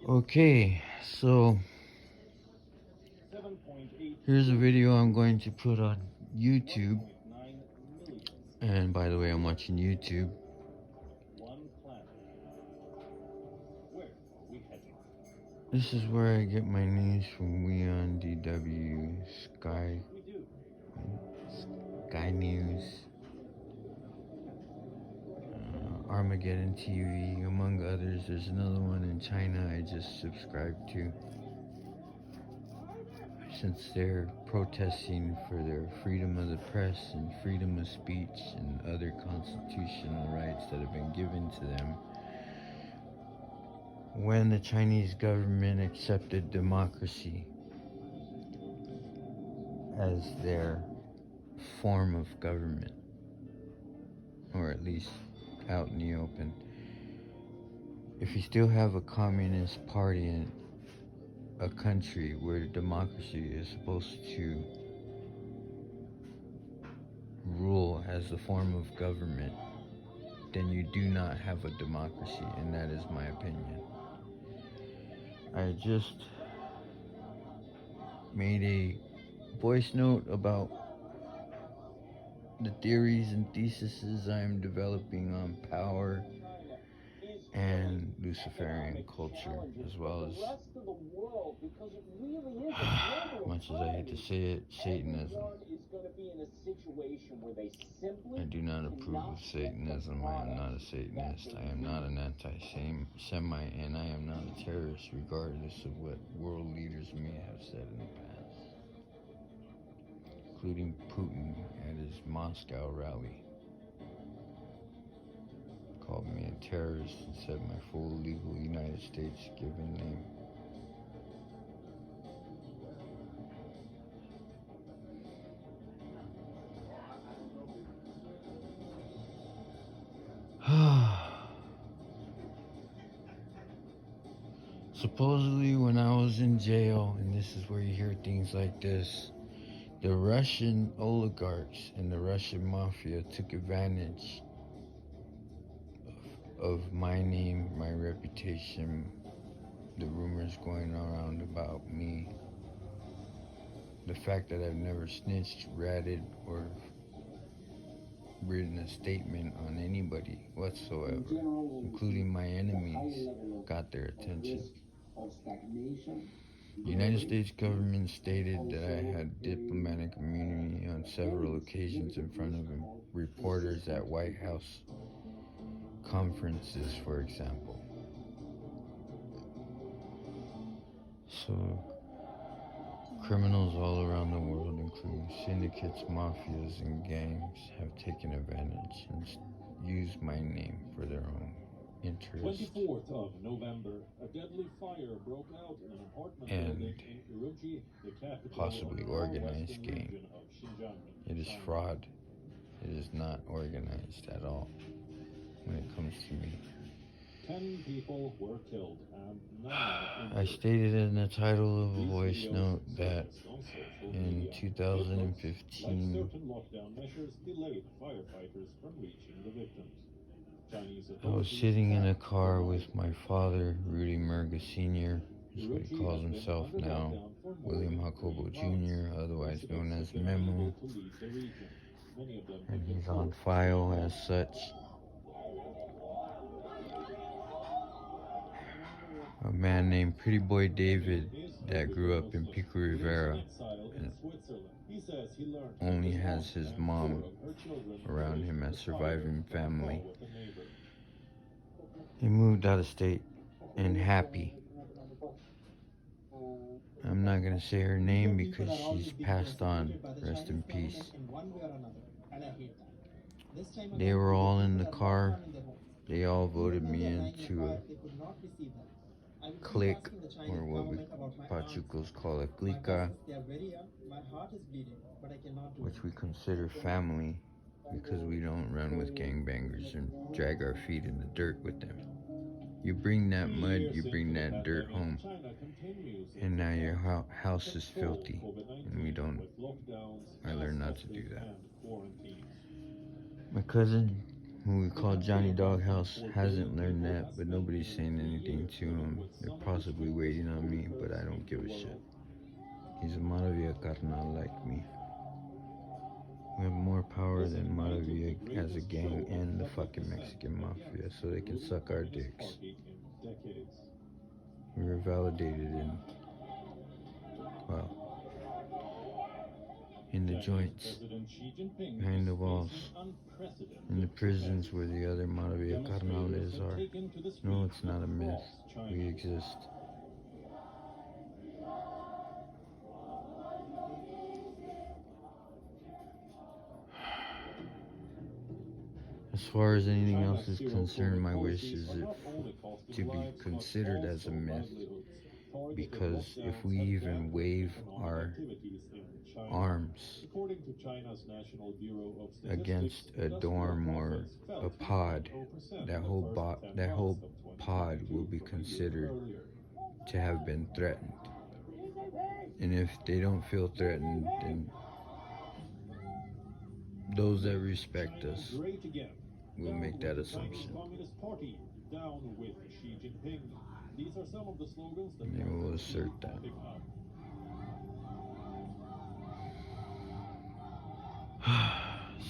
Okay, so here's a video I'm going to put on YouTube. And by the way, I'm watching YouTube. This is where I get my news from Weon DW, Sky News, Armageddon TV, among others. There's another one in China I just subscribed to, since they're protesting for their freedom of the press and freedom of speech and other constitutional rights that have been given to them when the Chinese government accepted democracy as their form of government, or at least out in the open. If you still have a communist party in a country where democracy is supposed to rule as the form of government, then you do not have a democracy, and that is my opinion. I just made a voice note about the theories and theses I am developing on power and Luciferian culture, as well as, much as I hate to say it, Satanism. I do not approve of Satanism. I am not a Satanist. I am not an anti-Semite, and I am not a terrorist, regardless of what world leaders may have said in the past, including Putin at his Moscow rally. Called me a terrorist and said my full legal United States given name. Supposedly, when I was in jail, and this is where you hear things like this, the Russian oligarchs and the Russian mafia took advantage of my name, my reputation, the rumors going around about me, the fact that I've never snitched, ratted, or written a statement on anybody whatsoever, including my enemies, got their attention. The United States government stated that I had diplomatic immunity on several occasions in front of reporters at White House conferences, for example. So, criminals all around the world, including syndicates, mafias, and gangs, have taken advantage and used my name for their own interest. 24th of November, a deadly fire broke out in an apartment building in Urumqi, the capital Possibly of the organized northwestern gang. region of Xinjiang. It is fraud. It is not organized at all when it comes to me. 10 people were killed and 9 I stated in the title of a voice note that in 2015, certain lockdown measures delayed firefighters from reaching the victims. I was sitting in a car with my father, Rudy Murga Sr., is what he calls himself now, William Jacobo Jr., otherwise known as Memo, and he's on file as such. A man named Pretty Boy David that grew up in Pico Rivera and only has his mom around him as surviving family. He moved out of state and happy. I'm not going to say her name because she's passed on. Rest in peace. They were all in the car. They all voted me into a clique, or what we Pachucos call a clica, which we consider family because we don't run with gangbangers and drag our feet in the dirt with them. You bring that mud, you bring that dirt home, and now your house is filthy, and we don't. I learned not to do that. My cousin who we call Johnny Doghouse, hasn't learned that, but nobody's saying anything to him. They're possibly waiting on me, but I don't give a shit. He's a Maravilla carnal like me. We have more power than Maravilla as a gang and the fucking Mexican mafia, so they can suck our dicks. We were validated in the joints, behind the walls, in the prisons where the other Maravilla carnales are. No, it's not a myth. We exist. As far as anything else is concerned, my wish is to be considered as a myth, because if we even wave our arms against a dorm or a pod, that whole pod will be considered to have been threatened. And if they don't feel threatened, then those that respect us will make that assumption. And they will assert that.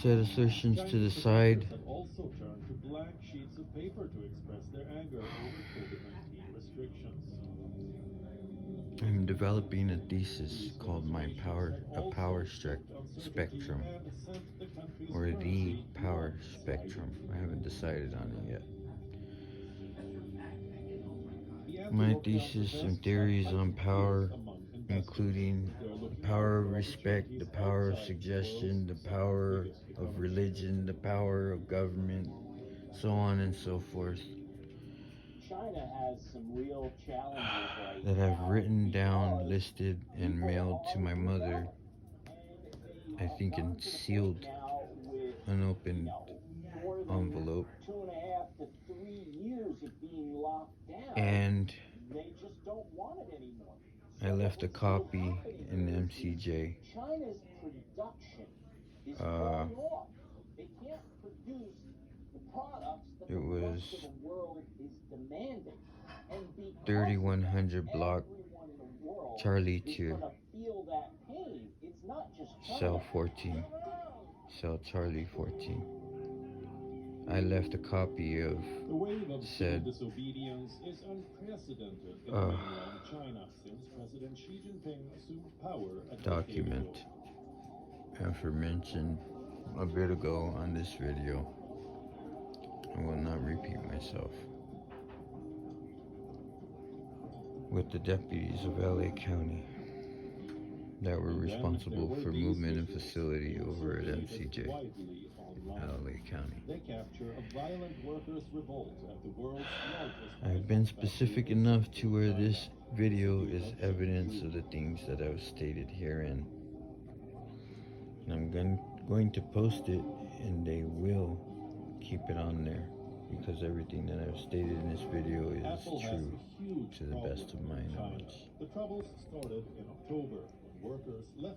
Set assertions to the side. Also turned to blank sheets of paper to express their anger over COVID-19 restrictions. I'm developing a thesis called a power spectrum, or the power spectrum. I haven't decided on it yet. My thesis and theories on power, including the power of respect, the power of suggestion, the power of religion, the power of government, so on and so forth, China has some real challenges right that I've written down, listed, and mailed to my mother, I think in sealed, unopened envelope. 2.5 to 3 years of being locked down. And They just don't want it anymore. I left a copy in the MCJ. China's production is falling off. They can't produce the products that It the was rest of the world is demanding. And because 3100 block, everyone in the world Charlie is Tier, gonna feel that pain, it's not just China. cell 14, cell Charlie 14. I left a copy of The wave of said disobedience is unprecedented in mainland China since President Xi Jinping assumed power a decade document ago. aforementioned a bit ago on this video. I will not repeat myself. With the deputies of LA County that were responsible for movement and facility over at MCJ, LA County. They capture a violent workers' revolt at the world's largest. I've been specific enough to where this video is evidence of the things that I've stated herein. And I'm going to post it, and they will keep it on there, because everything that I've stated in this video is Apple has true a huge to the best of my problem in China. knowledge. The troubles started in October when workers left